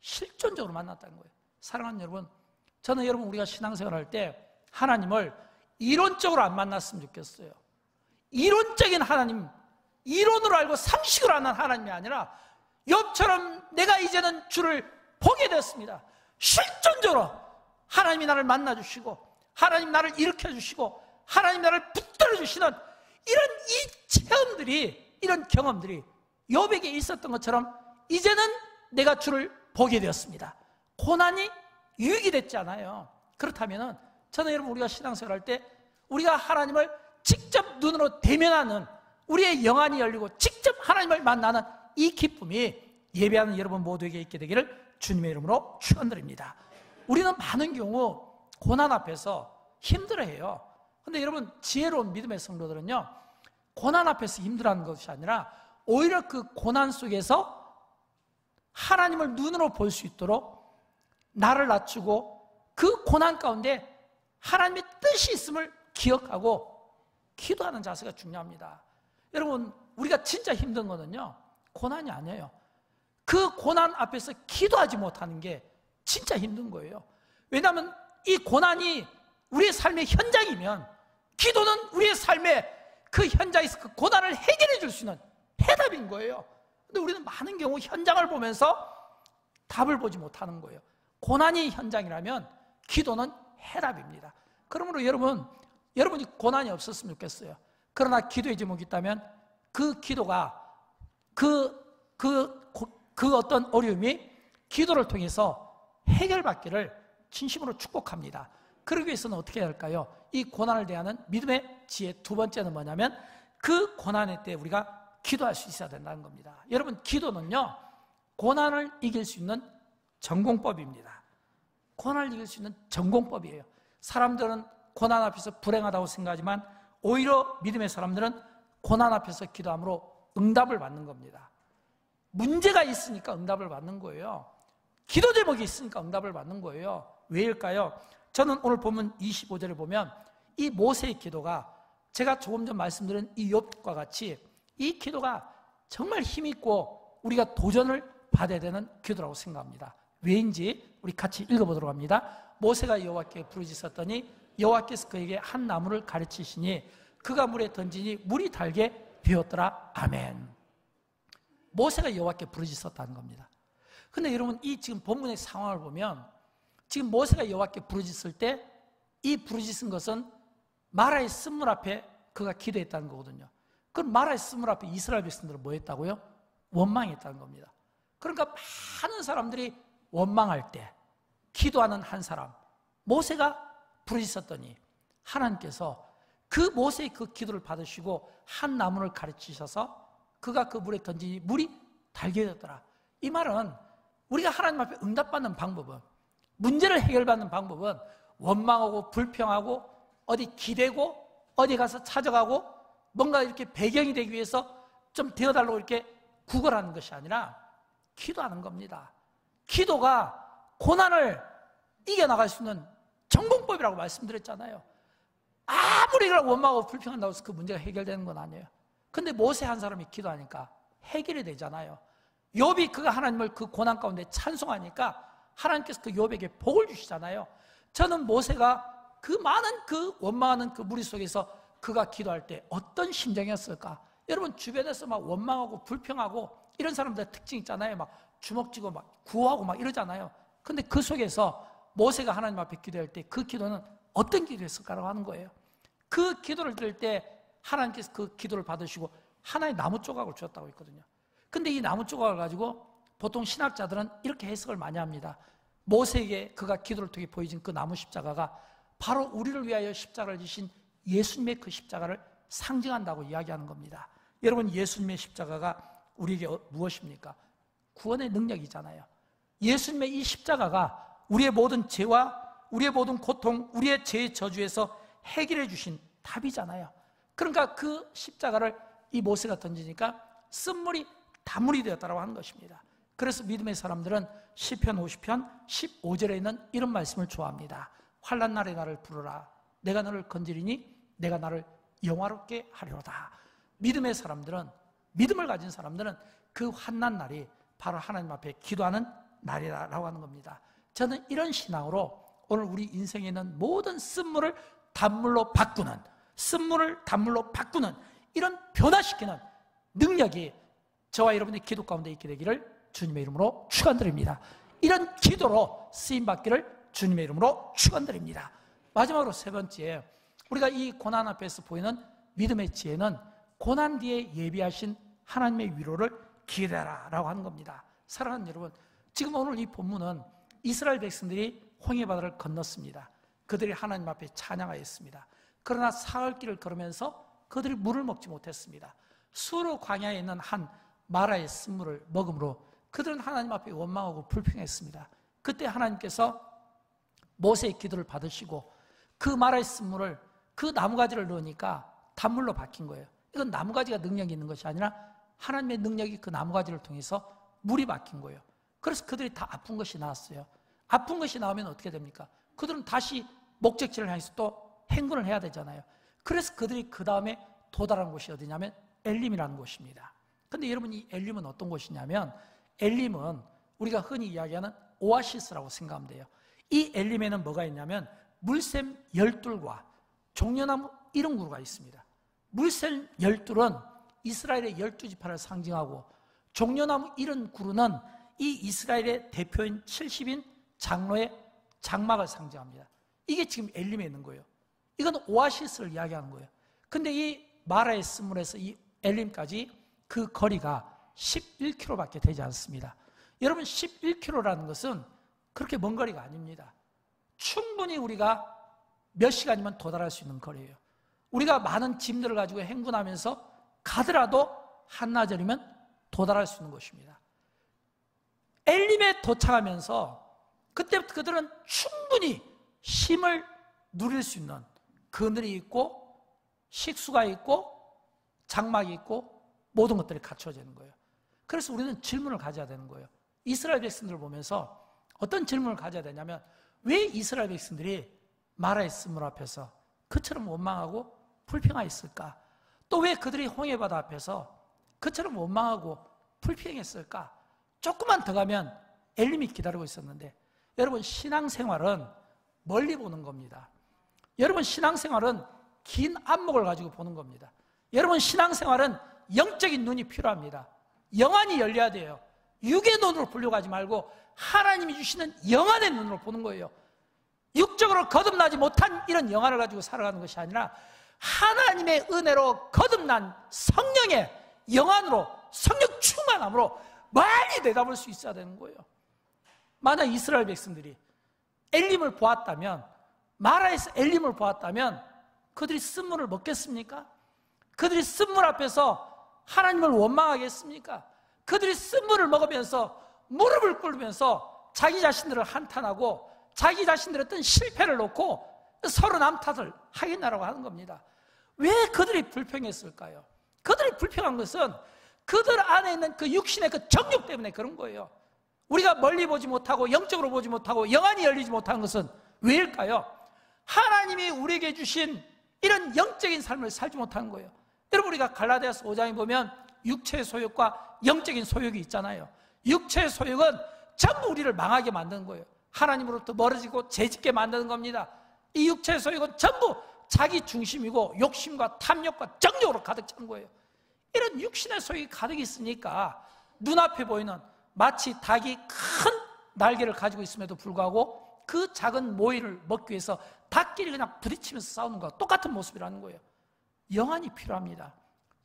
실존적으로 만났다는 거예요. 사랑하는 여러분, 저는 여러분 우리가 신앙생활 할 때 하나님을 이론적으로 안 만났으면 좋겠어요. 이론적인 하나님, 이론으로 알고 상식으로 아는 하나님이 아니라 욥처럼 내가 이제는 주를 보게 되었습니다. 실존적으로 하나님이 나를 만나주시고 하나님 나를 일으켜주시고 하나님 나를 붙들어주시는 이런 이 체험들이, 이런 경험들이 욥에게 있었던 것처럼 이제는 내가 주를 보게 되었습니다. 고난이 유익이 됐지 않아요. 그렇다면 저는 여러분 우리가 신앙생활 할 때 우리가 하나님을 직접 눈으로 대면하는, 우리의 영안이 열리고 직접 하나님을 만나는 이 기쁨이 예배하는 여러분 모두에게 있게 되기를 주님의 이름으로 축원드립니다. 우리는 많은 경우 고난 앞에서 힘들어해요. 그런데 여러분, 지혜로운 믿음의 성도들은요, 고난 앞에서 힘들어하는 것이 아니라 오히려 그 고난 속에서 하나님을 눈으로 볼 수 있도록 나를 낮추고 그 고난 가운데 하나님의 뜻이 있음을 기억하고 기도하는 자세가 중요합니다. 여러분, 우리가 진짜 힘든 거는요, 고난이 아니에요. 그 고난 앞에서 기도하지 못하는 게 진짜 힘든 거예요. 왜냐하면 이 고난이 우리의 삶의 현장이면 기도는 우리의 삶의 그 현장에서 그 고난을 해결해 줄 수 있는 해답인 거예요. 근데 우리는 많은 경우 현장을 보면서 답을 보지 못하는 거예요. 고난이 현장이라면 기도는 해답입니다. 그러므로 여러분이 고난이 없었으면 좋겠어요. 그러나 기도의 제목이 있다면 그 기도가 그 어떤 어려움이 기도를 통해서 해결받기를 진심으로 축복합니다. 그러기 위해서는 어떻게 해야 할까요? 이 고난을 대하는 믿음의 지혜 두 번째는 뭐냐면 그 고난의 때 우리가 기도할 수 있어야 된다는 겁니다. 여러분, 기도는요, 고난을 이길 수 있는 전공법입니다. 고난을 이길 수 있는 전공법이에요. 사람들은 고난 앞에서 불행하다고 생각하지만 오히려 믿음의 사람들은 고난 앞에서 기도함으로 응답을 받는 겁니다. 문제가 있으니까 응답을 받는 거예요. 기도 제목이 있으니까 응답을 받는 거예요. 왜일까요? 저는 오늘 본문 25절을 보면 이 모세의 기도가 제가 조금 전 말씀드린 이 욥과 같이 이 기도가 정말 힘있고 우리가 도전을 받아야 되는 기도라고 생각합니다. 왜인지 우리 같이 읽어보도록 합니다. 모세가 여호와께 부르짖었더니 여호와께서 그에게 한 나무를 가르치시니 그가 물에 던지니 물이 달게 되었더라. 아멘. 모세가 여호와께 부르짖었다는 겁니다. 근데 여러분, 이 지금 본문의 상황을 보면 지금 모세가 여호와께 부르짖을 때 이 부르짖은 것은 마라의 쓴물 앞에 그가 기도했다는 거거든요. 그럼 마라의 쓴물 앞에 이스라엘 백성들은 뭐 했다고요? 원망했다는 겁니다. 그러니까 많은 사람들이 원망할 때 기도하는 한 사람, 모세가 부르짖었더니 하나님께서 그 모세의 그 기도를 받으시고 한 나무를 가르치셔서 그가 그 물에 던지니 물이 달게 되었더라. 이 말은 우리가 하나님 앞에 응답받는 방법은, 문제를 해결받는 방법은 원망하고 불평하고 어디 기대고 어디 가서 찾아가고 뭔가 이렇게 배경이 되기 위해서 좀 되어달라고 이렇게 구걸하는 것이 아니라 기도하는 겁니다. 기도가 고난을 이겨나갈 수 있는 전공법이라고 말씀드렸잖아요. 아무리 원망하고 불평한다고 해서 그 문제가 해결되는 건 아니에요. 근데 모세 한 사람이 기도하니까 해결이 되잖아요. 욥이 그가 하나님을 그 고난 가운데 찬송하니까 하나님께서 그 욥에게 복을 주시잖아요. 저는 모세가 그 많은 그 원망하는 그 무리 속에서 그가 기도할 때 어떤 심정이었을까? 여러분, 주변에서 막 원망하고 불평하고 이런 사람들의 특징 있잖아요. 막 주먹 쥐고 막 구호하고 막 이러잖아요. 근데 그 속에서 모세가 하나님 앞에 기도할 때 그 기도는 어떤 기도였을까라고 하는 거예요. 그 기도를 드릴 때 하나님께서 그 기도를 받으시고 하나의 나무 조각을 주었다고 했거든요. 근데 이 나무 조각을 가지고 보통 신학자들은 이렇게 해석을 많이 합니다. 모세에게 그가 기도를 통해 보여진 그 나무 십자가가 바로 우리를 위하여 십자가를 지신 예수님의 그 십자가를 상징한다고 이야기하는 겁니다. 여러분, 예수님의 십자가가 우리에게 무엇입니까? 구원의 능력이잖아요. 예수님의 이 십자가가 우리의 모든 죄와 우리의 모든 고통, 우리의 죄의 저주에서 해결해 주신 답이잖아요. 그러니까 그 십자가를 이 모세가 던지니까 쓴물이 단물이 되었다고 하는 것입니다. 그래서 믿음의 사람들은 시편 50편 15절에 있는 이런 말씀을 좋아합니다. 환난 날에 나를 부르라. 내가 너를 건지리니 내가 나를 영화롭게 하리로다. 믿음의 사람들은, 믿음을 가진 사람들은 그 환난 날이 바로 하나님 앞에 기도하는 날이라고 하는 겁니다. 저는 이런 신앙으로 오늘 우리 인생에 있는 모든 쓴물을 단물로 바꾸는, 쓴물을 단물로 바꾸는 이런 변화시키는 능력이 저와 여러분의 기도 가운데 있게 되기를 주님의 이름으로 축원드립니다. 이런 기도로 쓰임받기를 주님의 이름으로 축원드립니다. 마지막으로 세 번째, 우리가 이 고난 앞에서 보이는 믿음의 지혜는 고난 뒤에 예비하신 하나님의 위로를 기대하라라고 하는 겁니다. 사랑하는 여러분, 지금 오늘 이 본문은 이스라엘 백성들이 홍해바다를 건넜습니다. 그들이 하나님 앞에 찬양하였습니다. 그러나 사흘길을 걸으면서 그들이 물을 먹지 못했습니다. 수르 광야에 있는 한 마라의 쓴물을 먹음으로 그들은 하나님 앞에 원망하고 불평했습니다. 그때 하나님께서 모세의 기도를 받으시고 그 마라의 쓴물을 그 나무가지를 넣으니까 단물로 바뀐 거예요. 이건 나무가지가 능력이 있는 것이 아니라 하나님의 능력이 그 나무가지를 통해서 물이 바뀐 거예요. 그래서 그들이 다 아픈 것이 나왔어요. 아픈 것이 나오면 어떻게 됩니까? 그들은 다시 목적지를 향해서 또 행군을 해야 되잖아요. 그래서 그들이 그 다음에 도달한 곳이 어디냐면 엘림이라는 곳입니다. 근데 여러분, 이 엘림은 어떤 곳이냐면 엘림은 우리가 흔히 이야기하는 오아시스라고 생각하면 돼요. 이 엘림에는 뭐가 있냐면 물샘 12과 종려나무 70그루가 있습니다. 물샘 12은 이스라엘의 12지파를 상징하고 종려나무 70그루는 이 이스라엘의 대표인 70인 장로의 장막을 상징합니다. 이게 지금 엘림에 있는 거예요. 이건 오아시스를 이야기하는 거예요. 근데 이 마라의 쓴물에서 이 엘림까지 그 거리가 11km밖에 되지 않습니다. 여러분 11km라는 것은 그렇게 먼 거리가 아닙니다. 충분히 우리가 몇 시간이면 도달할 수 있는 거리예요. 우리가 많은 짐들을 가지고 행군하면서 가더라도 한나절이면 도달할 수 있는 것입니다. 엘림에 도착하면서 그때부터 그들은 충분히 힘을 누릴 수 있는 그늘이 있고 식수가 있고 장막이 있고 모든 것들이 갖춰지는 거예요. 그래서 우리는 질문을 가져야 되는 거예요. 이스라엘 백성들을 보면서 어떤 질문을 가져야 되냐면, 왜 이스라엘 백성들이 마라의 쓴물 앞에서 그처럼 원망하고 불평하였을까? 또 왜 그들이 홍해바다 앞에서 그처럼 원망하고 불평했을까? 조금만 더 가면 엘림이 기다리고 있었는데, 여러분 신앙생활은 멀리 보는 겁니다. 여러분 신앙생활은 긴 안목을 가지고 보는 겁니다. 여러분 신앙생활은 영적인 눈이 필요합니다. 영안이 열려야 돼요. 육의 눈으로 보려고 하지 말고 하나님이 주시는 영안의 눈으로 보는 거예요. 육적으로 거듭나지 못한 이런 영안을 가지고 살아가는 것이 아니라 하나님의 은혜로 거듭난 성령의 영안으로, 성령 충만함으로 많이 내다볼 수 있어야 되는 거예요. 만약 이스라엘 백성들이 엘림을 보았다면, 마라에서 엘림을 보았다면 그들이 쓴물을 먹겠습니까? 그들이 쓴물 앞에서 하나님을 원망하겠습니까? 그들이 쓴물을 먹으면서 무릎을 꿇으면서 자기 자신들을 한탄하고 자기 자신들의 어떤 실패를 놓고 서로 남탓을 하겠나라고 하는 겁니다. 왜 그들이 불평했을까요? 그들이 불평한 것은 그들 안에 있는 그 육신의 그 정욕 때문에 그런 거예요. 우리가 멀리 보지 못하고 영적으로 보지 못하고 영안이 열리지 못하는 것은 왜일까요? 하나님이 우리에게 주신 이런 영적인 삶을 살지 못하는 거예요. 여러분 우리가 갈라디아서 5장에 보면 육체의 소욕과 영적인 소욕이 있잖아요. 육체의 소욕은 전부 우리를 망하게 만드는 거예요. 하나님으로부터 멀어지고 죄짓게 만드는 겁니다. 이 육체의 소욕은 전부 자기 중심이고 욕심과 탐욕과 정욕으로 가득 찬 거예요. 이런 육신의 소욕이 가득 있으니까 눈앞에 보이는 마치 닭이 큰 날개를 가지고 있음에도 불구하고 그 작은 모이를 먹기 위해서 닭끼리 그냥 부딪히면서 싸우는 것과 똑같은 모습이라는 거예요. 영안이 필요합니다.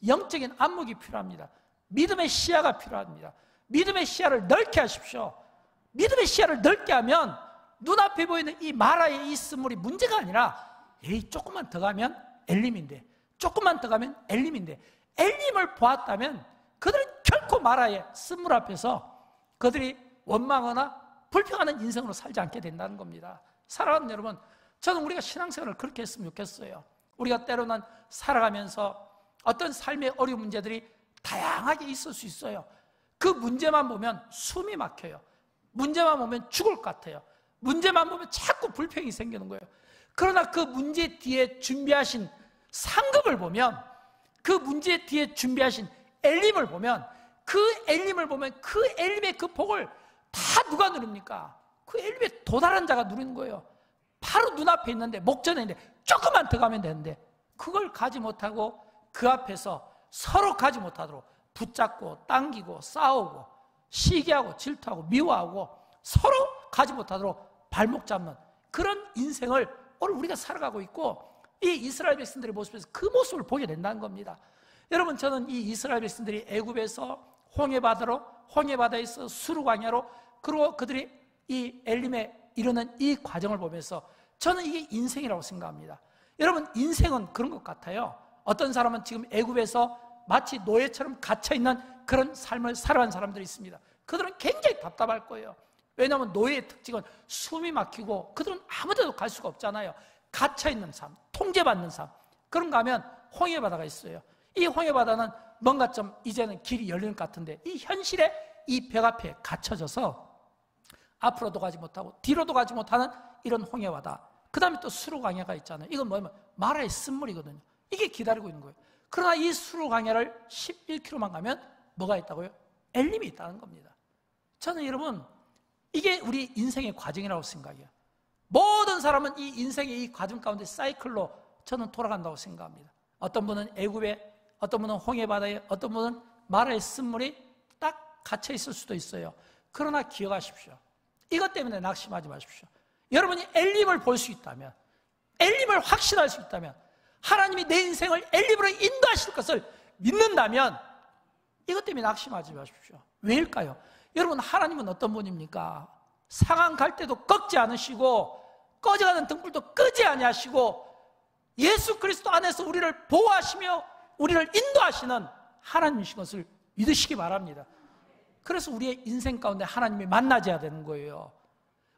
영적인 안목이 필요합니다. 믿음의 시야가 필요합니다. 믿음의 시야를 넓게 하십시오. 믿음의 시야를 넓게 하면 눈앞에 보이는 이 마라의 이 쓴물이 문제가 아니라, 에이 조금만 더 가면 엘림인데, 조금만 더 가면 엘림인데, 엘림을 보았다면 그들은 결코 마라의 쓴물 앞에서 그들이 원망하거나 불평하는 인생으로 살지 않게 된다는 겁니다. 사랑하는 여러분, 저는 우리가 신앙생활을 그렇게 했으면 좋겠어요. 우리가 때로는 살아가면서 어떤 삶의 어려운 문제들이 다양하게 있을 수 있어요. 그 문제만 보면 숨이 막혀요. 문제만 보면 죽을 것 같아요. 문제만 보면 자꾸 불평이 생기는 거예요. 그러나 그 문제 뒤에 준비하신 상급을 보면, 그 문제 뒤에 준비하신 엘림을 보면, 그 엘림을 보면 그 엘림의 그 복을 다 누가 누립니까? 그 엘림에 도달한 자가 누리는 거예요. 바로 눈앞에 있는데, 목전에 있는데 조금만 더 가면 되는데 그걸 가지 못하고 그 앞에서 서로 가지 못하도록 붙잡고 당기고 싸우고 시기하고 질투하고 미워하고 서로 가지 못하도록 발목 잡는 그런 인생을 오늘 우리가 살아가고 있고, 이 이스라엘 백성들의 모습에서 그 모습을 보게 된다는 겁니다. 여러분, 저는 이 이스라엘 백성들이 애굽에서 홍해바다에서 수르광야로, 그리고 그들이 이 엘림에 이르는 이 과정을 보면서 저는 이게 인생이라고 생각합니다. 여러분, 인생은 그런 것 같아요. 어떤 사람은 지금 애굽에서 마치 노예처럼 갇혀있는 그런 삶을 살아간 사람들이 있습니다. 그들은 굉장히 답답할 거예요. 왜냐하면 노예의 특징은 숨이 막히고 그들은 아무 데도 갈 수가 없잖아요. 갇혀있는 삶, 통제받는 삶. 그런가 하면 홍해바다가 있어요. 이 홍해바다는 뭔가 좀 이제는 길이 열리는 것 같은데, 이 현실에 이 벽 앞에 갇혀져서 앞으로도 가지 못하고 뒤로도 가지 못하는 이런 홍해바다. 그 다음에 또 수르광야가 있잖아요. 이건 뭐냐면 마라의 쓴물이거든요. 이게 기다리고 있는 거예요. 그러나 이 수르광야를 11km만 가면 뭐가 있다고요? 엘림이 있다는 겁니다. 저는 여러분, 이게 우리 인생의 과정이라고 생각해요. 모든 사람은 이 인생의 이 과정 가운데 사이클로 저는 돌아간다고 생각합니다. 어떤 분은 애굽에, 어떤 분은 홍해바다에, 어떤 분은 마라의 쓴물이 딱 갇혀 있을 수도 있어요. 그러나 기억하십시오. 이것 때문에 낙심하지 마십시오. 여러분이 엘림을 볼 수 있다면, 엘림을 확신할 수 있다면, 하나님이 내 인생을 엘림으로 인도하실 것을 믿는다면 이것 때문에 낙심하지 마십시오. 왜일까요? 여러분, 하나님은 어떤 분입니까? 상한 갈 때도 꺾지 않으시고 꺼져가는 등불도 끄지 아니하시고 예수 그리스도 안에서 우리를 보호하시며 우리를 인도하시는 하나님이신 것을 믿으시기 바랍니다. 그래서 우리의 인생 가운데 하나님이 만나져야 되는 거예요.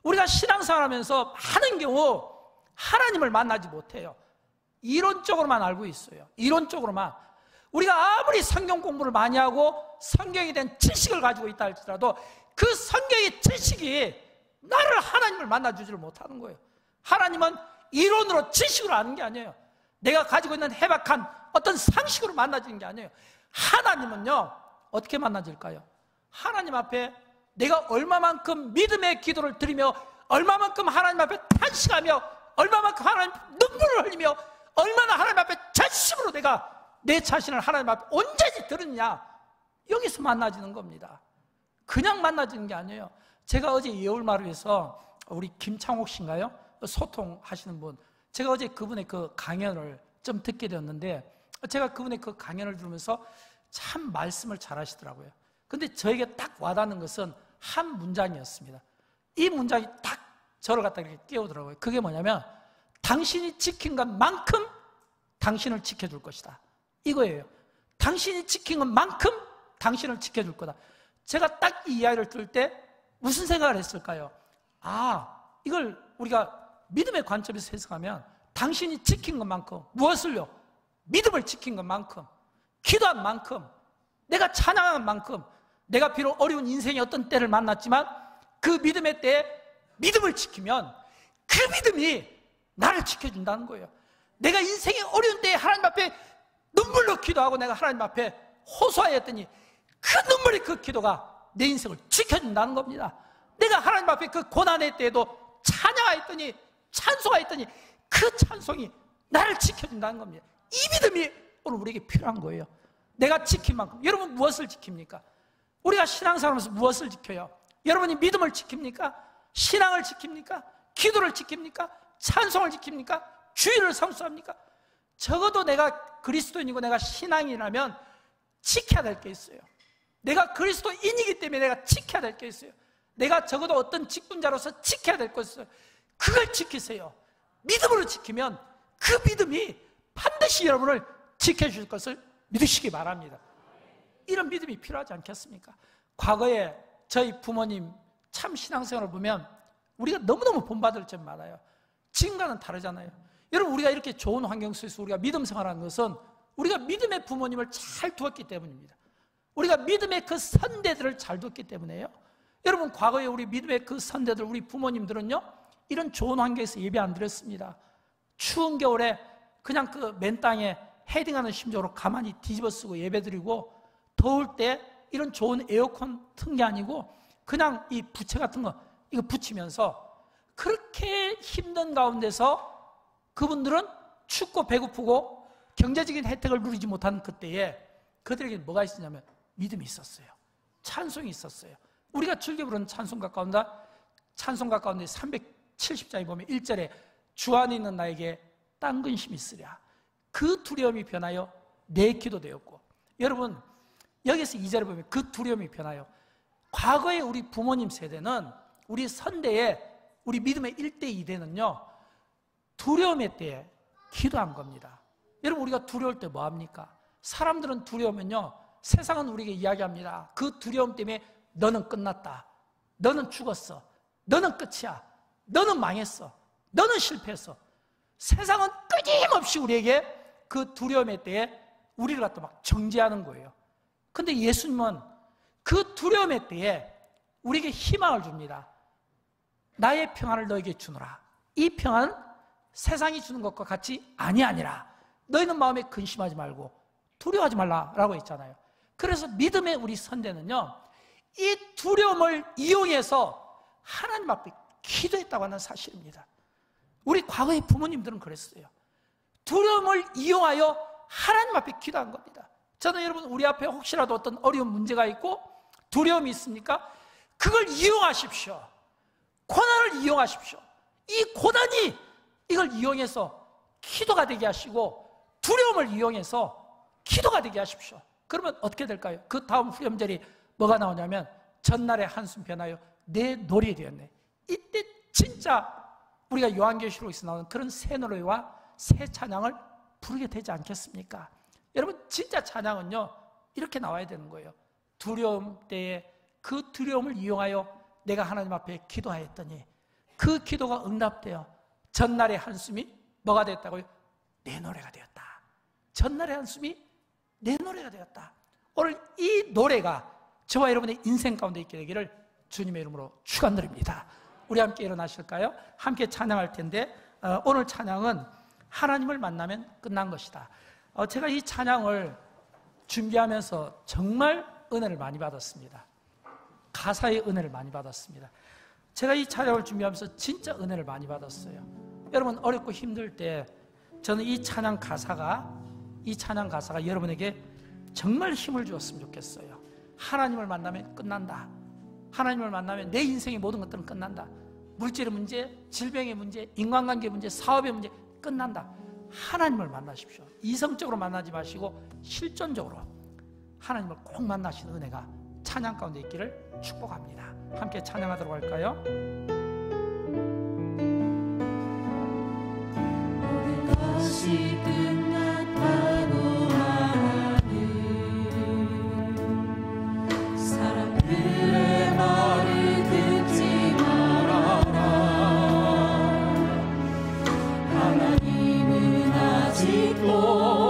우리가 신앙생활하면서 많은 경우 하나님을 만나지 못해요. 이론적으로만 알고 있어요. 이론적으로만. 우리가 아무리 성경 공부를 많이 하고 성경에 대한 지식을 가지고 있다 할지라도 그 성경의 지식이 나를 하나님을 만나주지를 못하는 거예요. 하나님은 이론으로 지식으로 아는 게 아니에요. 내가 가지고 있는 해박한 어떤 상식으로 만나지는 게 아니에요. 하나님은요, 어떻게 만나질까요? 하나님 앞에 내가 얼마만큼 믿음의 기도를 드리며 얼마만큼 하나님 앞에 탄식하며 얼마만큼 하나님 눈물을 흘리며 얼마나 하나님 앞에 전심으로 내가 내 자신을 하나님 앞에 온전히 드렸냐, 여기서 만나지는 겁니다. 그냥 만나지는 게 아니에요. 제가 어제 예울마루에서 우리 김창옥 씨인가요? 소통하시는 분, 제가 어제 그분의 그 강연을 좀 듣게 되었는데 제가 그분의 그 강연을 들으면서 참 말씀을 잘 하시더라고요. 근데 저에게 딱 와닿는 것은 한 문장이었습니다. 이 문장이 딱 저를 갖다 이렇게 깨우더라고요. 그게 뭐냐면 당신이 지킨 것만큼 당신을 지켜줄 것이다, 이거예요. 당신이 지킨 것만큼 당신을 지켜줄 거다. 제가 딱 이 이야기를 들을 때 무슨 생각을 했을까요? 아, 이걸 우리가 믿음의 관점에서 해석하면 당신이 지킨 것만큼, 무엇을요? 믿음을 지킨 것만큼, 기도한 만큼, 내가 찬양한 만큼, 내가 비록 어려운 인생의 어떤 때를 만났지만 그 믿음의 때에 믿음을 지키면 그 믿음이 나를 지켜준다는 거예요. 내가 인생의 어려운 때에 하나님 앞에 눈물로 기도하고 내가 하나님 앞에 호소하였더니 그 눈물이, 그 기도가 내 인생을 지켜준다는 겁니다. 내가 하나님 앞에 그 고난의 때에도 찬양하였더니, 찬송하였더니 그 찬송이 나를 지켜준다는 겁니다. 이 믿음이 오늘 우리에게 필요한 거예요. 내가 지킨 만큼. 여러분, 무엇을 지킵니까? 우리가 신앙생활하면서 무엇을 지켜요? 여러분이 믿음을 지킵니까? 신앙을 지킵니까? 기도를 지킵니까? 찬송을 지킵니까? 주의를 성수합니까? 적어도 내가 그리스도인이고 내가 신앙이라면 지켜야 될 게 있어요. 내가 그리스도인이기 때문에 내가 지켜야 될 게 있어요. 내가 적어도 어떤 직분자로서 지켜야 될 것 있어요. 그걸 지키세요. 믿음으로 지키면 그 믿음이 반드시 여러분을 지켜줄 것을 믿으시기 바랍니다. 이런 믿음이 필요하지 않겠습니까? 과거에 저희 부모님 참 신앙생활을 보면 우리가 너무너무 본받을 점 많아요. 지금과는 다르잖아요. 여러분, 우리가 이렇게 좋은 환경 속에서 우리가 믿음 생활하는 것은 우리가 믿음의 부모님을 잘 두었기 때문입니다. 우리가 믿음의 그 선대들을 잘 두었기 때문에요. 여러분, 과거에 우리 믿음의 그 선대들, 우리 부모님들은요, 이런 좋은 환경에서 예배 안 드렸습니다. 추운 겨울에 그냥 그 맨 땅에 헤딩하는 심정으로 가만히 뒤집어 쓰고 예배 드리고, 더울 때 이런 좋은 에어컨 튼 게 아니고 그냥 이 부채 같은 거 이거 붙이면서 그렇게 힘든 가운데서 그분들은 춥고 배고프고 경제적인 혜택을 누리지 못한 그때에 그들에게 뭐가 있었냐면 믿음이 있었어요. 찬송이 있었어요. 우리가 즐겨 부르는 찬송 가까운데 370장에 보면 1절에 주 안에 있는 나에게 딴 근심이 있으랴. 그 두려움이 변하여 내 기도 되었고, 여러분 여기서 2절에 보면 그 두려움이 변하여, 과거에 우리 부모님 세대는, 우리 선대에 우리 믿음의 1대 2대는요 두려움의 때에 기도한 겁니다. 여러분, 우리가 두려울 때 뭐합니까? 사람들은 두려우면요, 세상은 우리에게 이야기합니다. 그 두려움 때문에 너는 끝났다, 너는 죽었어, 너는 끝이야, 너는 망했어, 너는 실패했어. 세상은 끊임없이 우리에게 그 두려움의 때에 우리를 갖다 막 정죄하는 거예요. 근데 예수님은 그 두려움의 때에 우리에게 희망을 줍니다. 나의 평안을 너에게 주노라. 이 평안은 세상이 주는 것과 같이 아니하니라. 너희는 마음에 근심하지 말고 두려워하지 말라라고 했잖아요. 그래서 믿음의 우리 선대는요, 이 두려움을 이용해서 하나님 앞에 기도했다고 하는 사실입니다. 우리 과거의 부모님들은 그랬어요. 두려움을 이용하여 하나님 앞에 기도한 겁니다. 저는 여러분, 우리 앞에 혹시라도 어떤 어려운 문제가 있고 두려움이 있습니까? 그걸 이용하십시오. 고난을 이용하십시오. 이 고난이 이걸 이용해서 기도가 되게 하시고 두려움을 이용해서 기도가 되게 하십시오. 그러면 어떻게 될까요? 그 다음 후렴절이 뭐가 나오냐면 전날의 한숨 변하여 내 노래 되었네. 이때 진짜 우리가 요한계시록에서 나오는 그런 새 노래와 새 찬양을 부르게 되지 않겠습니까? 여러분, 진짜 찬양은요 이렇게 나와야 되는 거예요. 두려움 때에 그 두려움을 이용하여 내가 하나님 앞에 기도하였더니 그 기도가 응답되어 전날의 한숨이 뭐가 됐다고요? 내 노래가 되었다. 전날의 한숨이 내 노래가 되었다. 오늘 이 노래가 저와 여러분의 인생 가운데 있게 되기를 주님의 이름으로 축원드립니다. 우리 함께 일어나실까요? 함께 찬양할 텐데 오늘 찬양은 하나님을 만나면 끝난 것이다. 제가 이 찬양을 준비하면서 정말 은혜를 많이 받았습니다. 가사의 은혜를 많이 받았습니다. 제가 이 찬양을 준비하면서 진짜 은혜를 많이 받았어요. 여러분, 어렵고 힘들 때 저는 이 찬양 가사가 여러분에게 정말 힘을 주었으면 좋겠어요. 하나님을 만나면 끝난다. 하나님을 만나면 내 인생의 모든 것들은 끝난다. 물질의 문제, 질병의 문제, 인간관계 문제, 사업의 문제 끝난다. 하나님을 만나십시오. 이성적으로 만나지 마시고 실존적으로 하나님을 꼭 만나시는 은혜가 찬양 가운데 있기를 축복합니다. 함께 찬양하도록 할까요? 모든 것이 끝났다고 하는 사람들의 말을 듣지 말아라. 하나님은 아직도